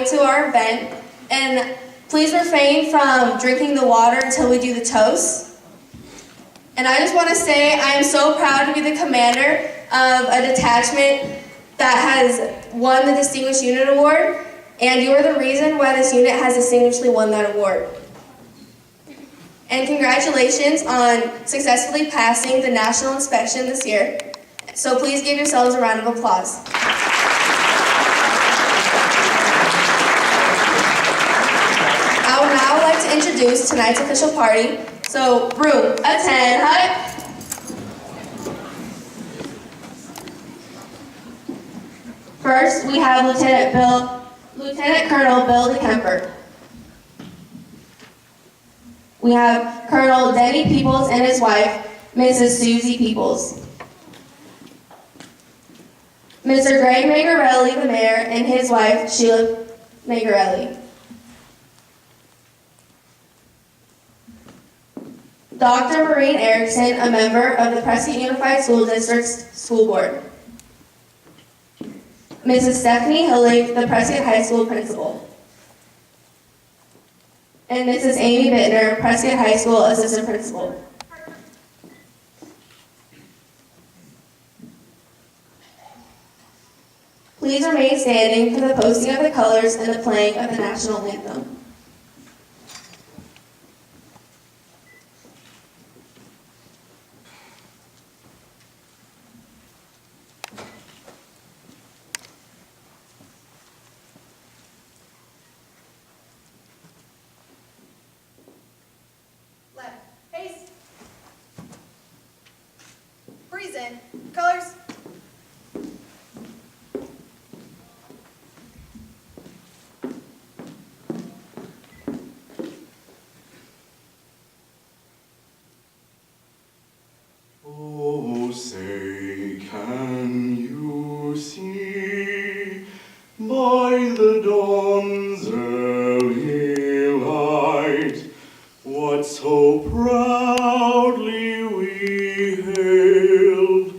you to our event, and please refrain from drinking the water until we do the toast. And I just want to say I am so proud to be the commander of a detachment that has won the Distinguished Unit Award, and you are the reason why this unit has distinguishedly won that award. And congratulations on successfully passing the national inspection this year. So please give yourselves a round of applause. I would now like to introduce tonight's official party. So, room, attend, hut. First, we have Lieutenant Colonel Bill DeKemper. We have Colonel Denny Peoples and his wife, Mrs. Susie Peoples. Mr. Greg Magarelli, the mayor, and his wife, Sheila Magarelli. Dr. Maureen Erickson, a member of the Prescott Unified School District's school board. Mrs. Stephanie Hillig, the Prescott High School principal. And Mrs. Amy Bittner, Prescott High School assistant principal. Please remain standing for the posting of the colors and the playing of the national anthem. Pace. Breeze in. Colors. Oh, say, can you see by the dawn's early light what so proudly we hailed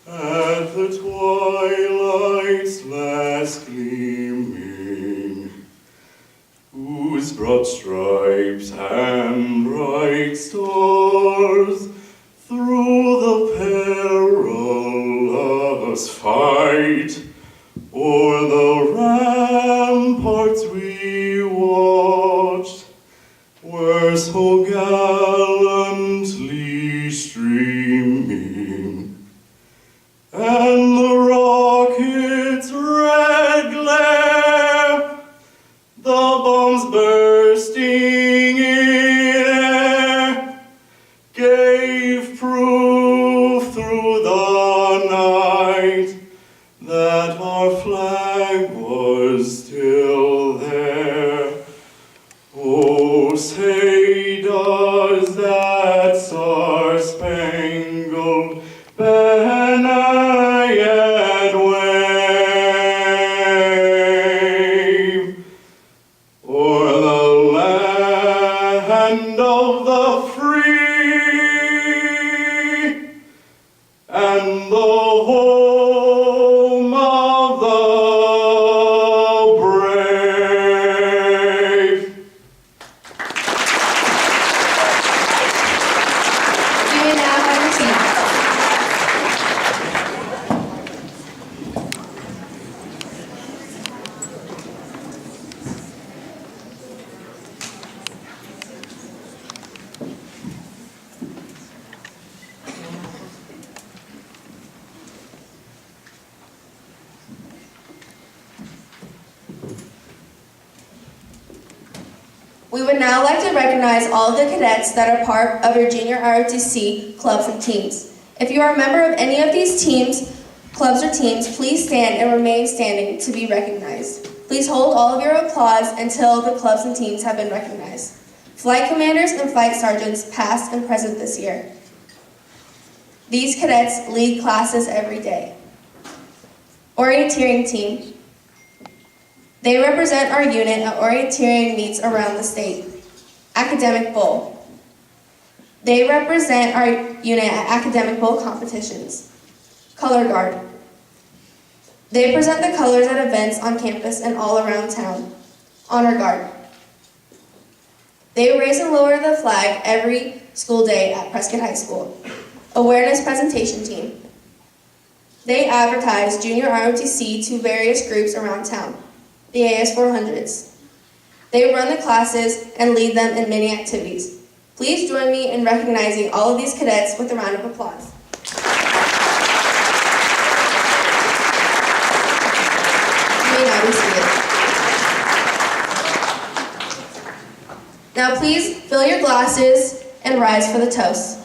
at the twilight's last gleaming, whose broad stripes and bright stars through the perilous fight o'er the ramparts we watched were so gallantly streaming, and the rocket's red glare, the bombs bursting in air, gave proof through the night that our flag was still there. Oh, say does that star-spangled banner yet wave o'er the land of the free and the home of the brave? You may now have your seat. We would now like to recognize all of the cadets that are part of your junior ROTC clubs and teams. If you are a member of any of these teams, clubs or teams, please stand and remain standing to be recognized. Please hold all of your applause until the clubs and teams have been recognized. Flight commanders and flight sergeants past and present this year. These cadets lead classes every day. Orienteering team. They represent our unit at orienteering meets around the state. Academic Bowl. They represent our unit at Academic Bowl competitions. Color Guard. They present the colors at events on campus and all around town. Honor Guard. They raise and lower the flag every school day at Prescott High School. Awareness Presentation Team. They advertise junior ROTC to various groups around town, the AS400s. They run the classes and lead them in many activities. Please join me in recognizing all of these cadets with a round of applause. You may now be seated. Now please fill your glasses and rise for the toast.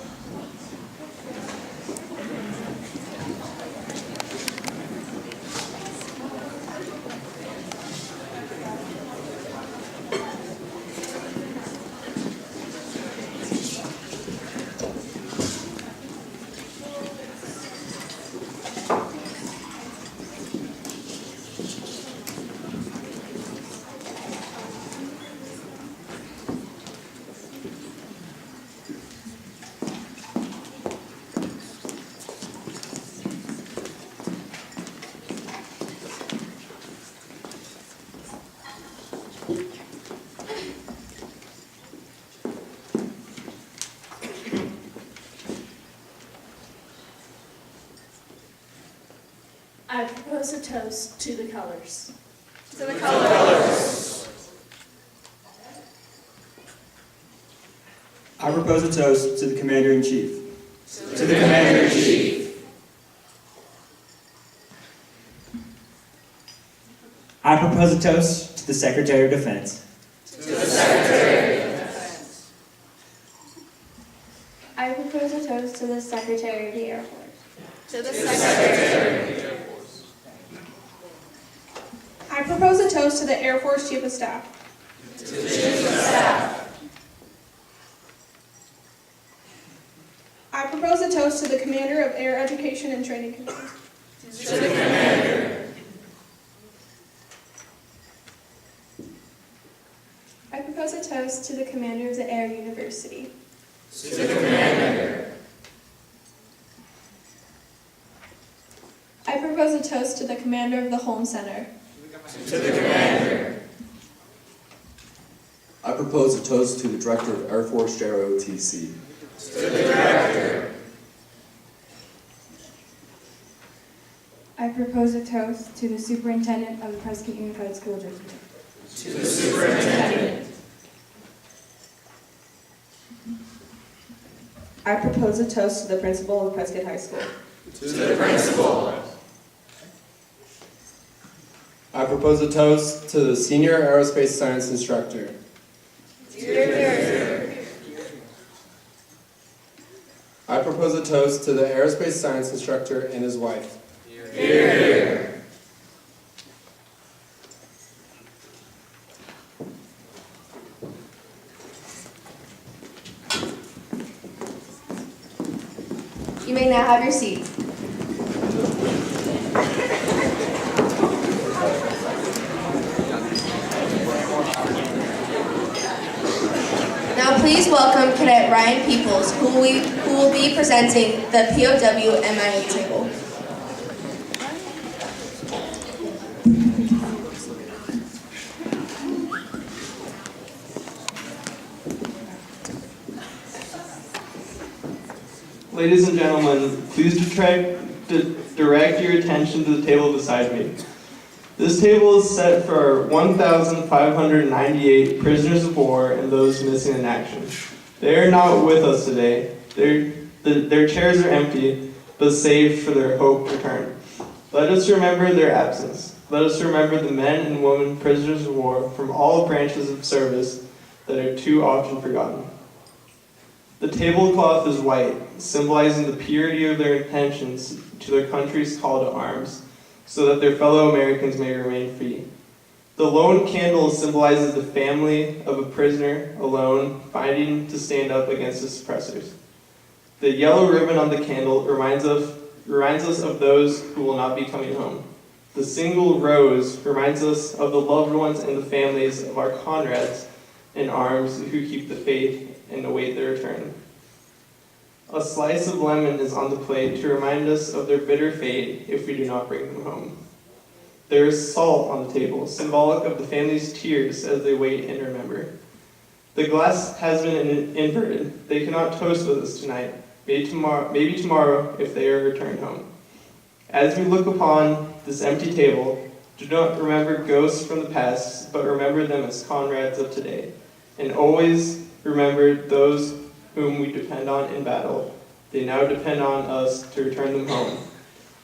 I propose a toast to the colors. To the colors. I propose a toast to the Commander-in-Chief. To the Commander-in-Chief. I propose a toast to the Secretary of Defense. To the Secretary of Defense. I propose a toast to the Secretary of the Air Force. To the Secretary. I propose a toast to the Air Force Chief of Staff. To the Chief of Staff. I propose a toast to the Commander of Air Education and Training Command. To the Commander. I propose a toast to the Commander of the Air University. To the Commander. I propose a toast to the Commander of the Home Center. To the Commander. I propose a toast to the Director of Air Force JROTC. To the Director. I propose a toast to the Superintendent of the Prescott Unified School District. To the Superintendent. I propose a toast to the Principal of Prescott High School. To the Principal. I propose a toast to the Senior Aerospace Science Instructor. I propose a toast to the Aerospace Science Instructor and his wife. You may now have your seat. Now please welcome Cadet Ryan Peoples, who will be presenting the POW MIA table. Ladies and gentlemen, please direct your attention to the table beside me. This table is set for 1,598 prisoners of war and those missing in action. They are not with us today. Their chairs are empty, but saved for their hoped return. Let us remember their absence. Let us remember the men and women prisoners of war from all branches of service that are too often forgotten. The tablecloth is white, symbolizing the purity of their intentions to their country's call to arms, so that their fellow Americans may remain free. The lone candle symbolizes the family of a prisoner alone fighting to stand up against his oppressors. The yellow ribbon on the candle reminds us of those who will not be coming home. The single rose reminds us of the loved ones and the families of our comrades in arms who keep the faith and await their return. A slice of lemon is on the plate to remind us of their bitter fate if we do not bring them home. There is salt on the table, symbolic of the family's tears as they wait and remember. The glass has been inverted. They cannot toast with us tonight, maybe tomorrow if they are returned home. As we look upon this empty table, do not remember ghosts from the past, but remember them as comrades of today. And always remember those whom we depend on in battle. They now depend on us to return them home.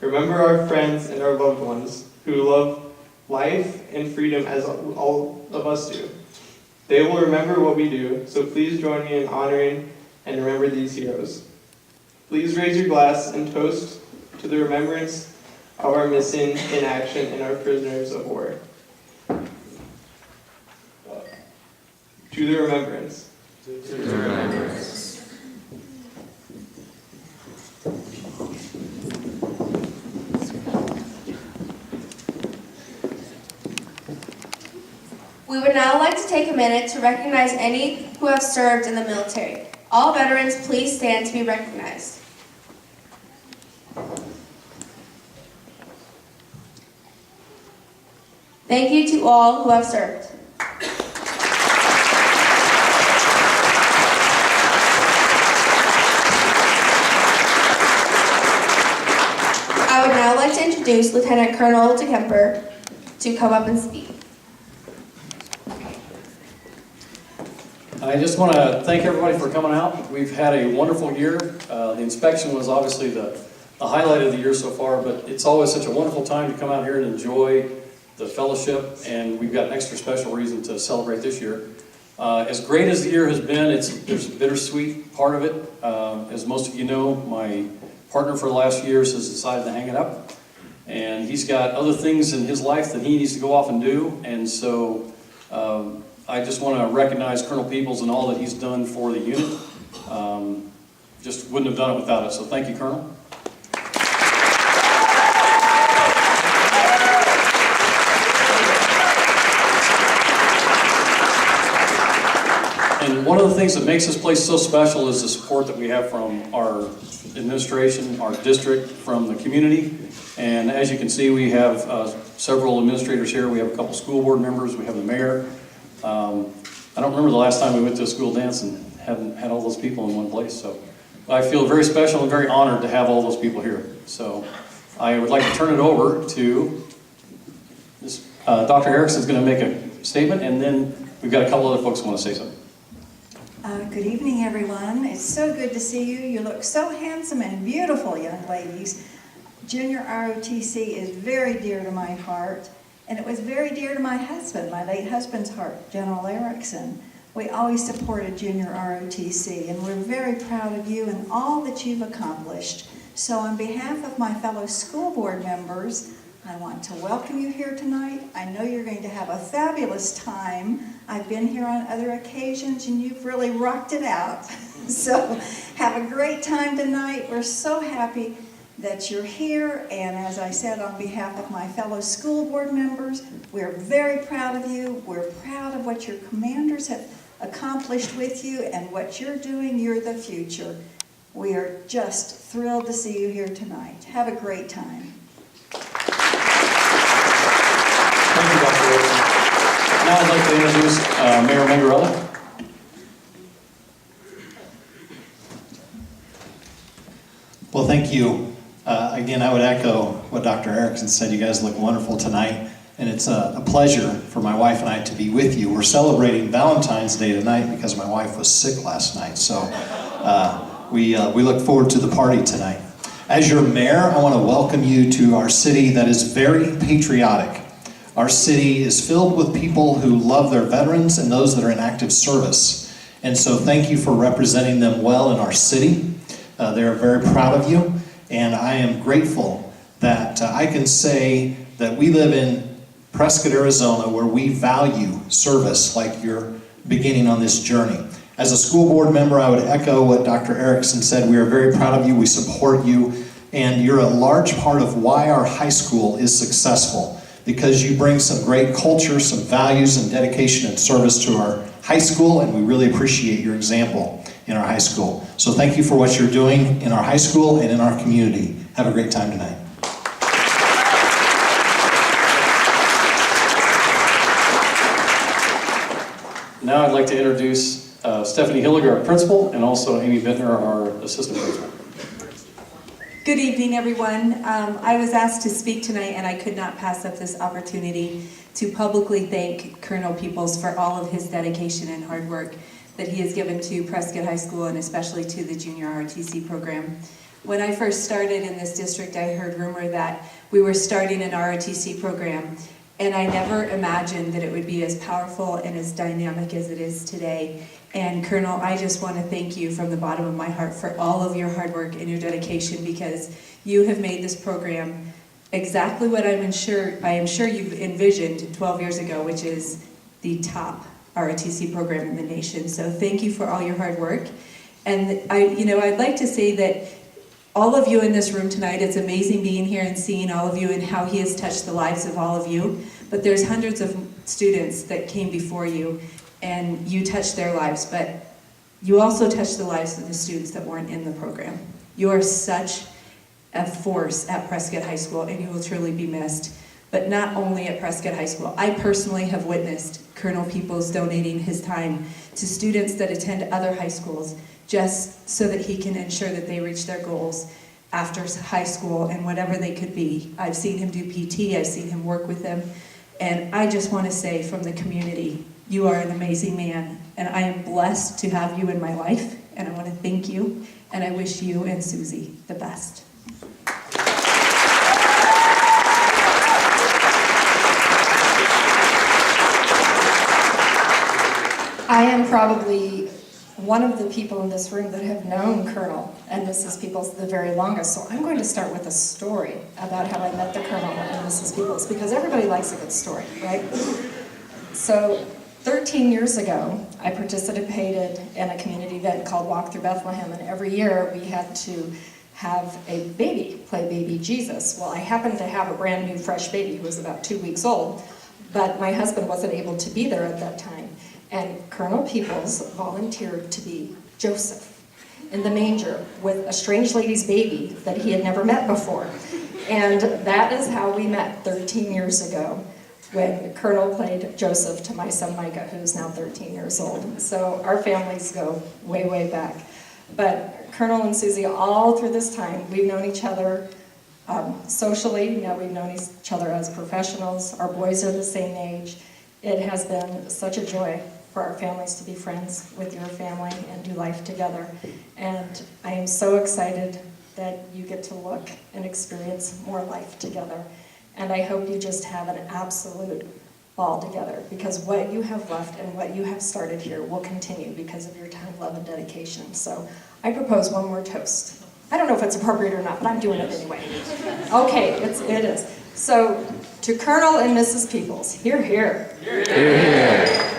Remember our friends and our loved ones who love life and freedom as all of us do. They will remember what we do, so please join me in honoring and remember these heroes. Please raise your glass and toast to the remembrance of our missing in action and our prisoners of war. To the remembrance. To the remembrance. We would now like to take a minute to recognize any who have served in the military. All veterans, please stand to be recognized. Thank you to all who have served. I would now like to introduce Lieutenant Colonel DeKemper to come up and speak. I just want to thank everybody for coming out. We've had a wonderful year. The inspection was obviously the highlight of the year so far, but it's always such a wonderful time to come out here and enjoy the fellowship, and we've got an extra special reason to celebrate this year. As great as the year has been, there's a bittersweet part of it. As most of you know, my partner for the last few years has decided to hang it up, and he's got other things in his life that he needs to go off and do, and so I just want to recognize Colonel Peoples and all that he's done for the unit. Just wouldn't have done it without us, so thank you, Colonel. And one of the things that makes this place so special is the support that we have from our administration, our district, from the community. And as you can see, we have several administrators here. We have a couple school board members. We have the mayor. I don't remember the last time we went to a school dance and hadn't had all those people in one place. So I feel very special and very honored to have all those people here. So I would like to turn it over to this, Dr. Erickson is going to make a statement, and then we've got a couple other folks who want to say something. Good evening, everyone. It's so good to see you. You look so handsome and beautiful, young ladies. Junior ROTC is very dear to my heart, and it was very dear to my husband, my late husband's heart, General Erickson. We always supported Junior ROTC, and we're very proud of you and all that you've accomplished. So on behalf of my fellow school board members, I want to welcome you here tonight. I know you're going to have a fabulous time. I've been here on other occasions and you've really rocked it out. So have a great time tonight. We're so happy that you're here. And as I said, on behalf of my fellow school board members, we're very proud of you. We're proud of what your commanders have accomplished with you and what you're doing. You're the future. We are just thrilled to see you here tonight. Have a great time. Thank you, Dr. Erickson. Now I'd like to introduce Mayor Mangarella. Well, thank you. Again, I would echo what Dr. Erickson said. You guys look wonderful tonight, and it's a pleasure for my wife and I to be with you. We're celebrating Valentine's Day tonight because my wife was sick last night, so we look forward to the party tonight. As your mayor, I want to welcome you to our city that is very patriotic. Our city is filled with people who love their veterans and those that are in active service. And so thank you for representing them well in our city. They're very proud of you. And I am grateful that I can say that we live in Prescott, Arizona, where we value service like you're beginning on this journey. As a school board member, I would echo what Dr. Erickson said. We are very proud of you. We support you. And you're a large part of why our high school is successful, because you bring some great culture, some values, and dedication and service to our high school, and we really appreciate your example in our high school. So thank you for what you're doing in our high school and in our community. Have a great time tonight. Now I'd like to introduce Stephanie Hilliger, our principal, and also Amy Bittner, our assistant principal. Good evening, everyone. I was asked to speak tonight, and I could not pass up this opportunity to publicly thank Colonel Peoples for all of his dedication and hard work that he has given to Prescott High School and especially to the junior ROTC program. When I first started in this district, I heard rumor that we were starting an ROTC program, and I never imagined that it would be as powerful and as dynamic as it is today. And Colonel, I just want to thank you from the bottom of my heart for all of your hard work and your dedication, because you have made this program exactly what I am sure you've envisioned 12 years ago, which is the top ROTC program in the nation. So thank you for all your hard work. And I'd like to say that all of you in this room tonight, it's amazing being here and seeing all of you and how he has touched the lives of all of you. But there's hundreds of students that came before you, and you touched their lives, but you also touched the lives of the students that weren't in the program. You are such a force at Prescott High School, and you will truly be missed. But not only at Prescott High School. I personally have witnessed Colonel Peoples donating his time to students that attend other high schools just so that he can ensure that they reach their goals after high school and whatever they could be. I've seen him do PT, I've seen him work with them, and I just want to say from the community, you are an amazing man, and I am blessed to have you in my life, and I want to thank you, and I wish you and Susie the best. I am probably one of the people in this room that have known Colonel and Mrs. Peoples the very longest, so I'm going to start with a story about how I met the Colonel and Mrs. Peoples, because everybody likes a good story, right? So 13 years ago, I participated in a community event called Walk Through Bethlehem, and every year we had to have a baby play baby Jesus. Well, I happened to have a brand new fresh baby who was about 2 weeks old, but my husband wasn't able to be there at that time. And Colonel Peoples volunteered to be Joseph in the manger with a strange lady's baby that he had never met before. And that is how we met 13 years ago, when Colonel played Joseph to my son Micah, who's now 13 years old. So our families go way, way back. But Colonel and Susie, all through this time, we've known each other socially. Now we've known each other as professionals. Our boys are the same age. It has been such a joy for our families to be friends with your family and do life together. And I am so excited that you get to look and experience more life together. And I hope you just have an absolute ball together, because what you have left and what you have started here will continue because of your time, love, and dedication. So I propose one more toast. I don't know if it's appropriate or not, but I'm doing it anyway. Okay, it is. So, to Colonel and Mrs. Peoples, hear, hear. Hear, hear.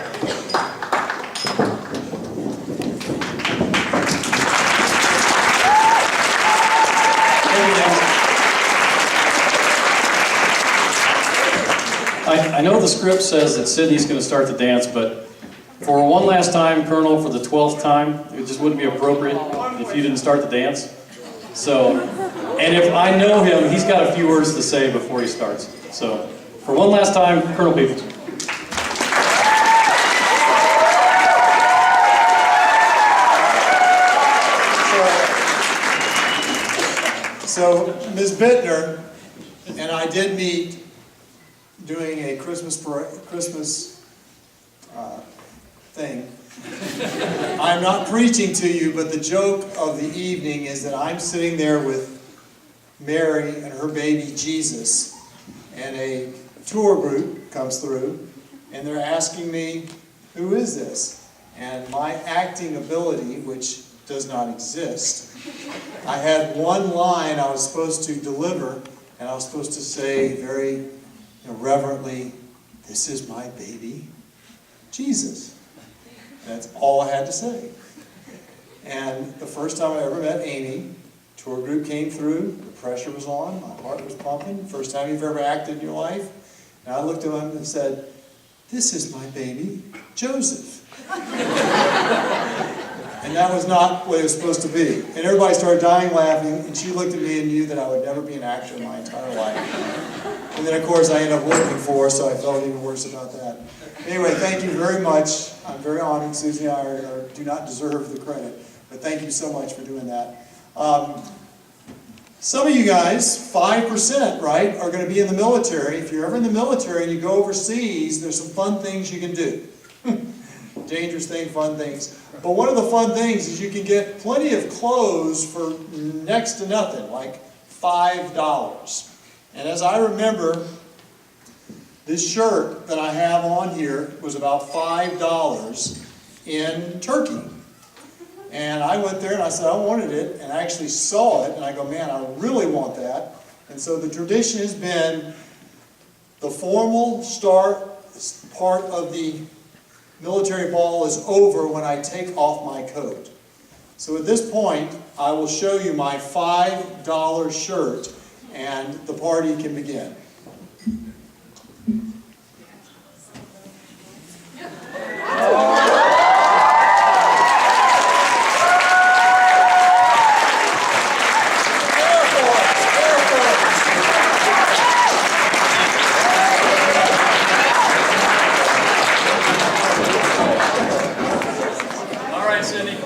I know the script says that Sydney's going to start the dance, but for one last time, Colonel, for the 12th time, it just wouldn't be appropriate if you didn't start the dance. So, and if I know him, he's got a few words to say before he starts. So, for one last time, Colonel Peoples. So, Ms. Bittner and I did meet doing a Christmas thing. I'm not preaching to you, but the joke of the evening is that I'm sitting there with Mary and her baby Jesus, and a tour group comes through, and they're asking me, who is this? And my acting ability, which does not exist, I had one line I was supposed to deliver, and I was supposed to say very reverently, "This is my baby, Jesus." That's all I had to say. And the first time I ever met Amy, tour group came through, the pressure was on, my heart was pumping, first time you've ever acted in your life. And I looked at him and said, "This is my baby, Joseph." And that was not what it was supposed to be. And everybody started dying laughing, and she looked at me and knew that I would never be an actor in my entire life. And then, of course, I ended up working for her, so I felt even worse about that. Anyway, thank you very much. I'm very honored. Susie and I do not deserve the credit, but thank you so much for doing that. Some of you guys, 5%, right, are going to be in the military. If you're ever in the military and you go overseas, there's some fun things you can do. Dangerous thing, fun things. But one of the fun things is you can get plenty of clothes for next to nothing, like $5. And as I remember, this shirt that I have on here was about $5 in Turkey. And I went there and I said I wanted it, and I actually saw it, and I go, man, I really want that. And so the tradition has been the formal start part of the military ball is over when I take off my coat. So at this point, I will show you my $5 shirt, and the party can begin. All right, Cindy.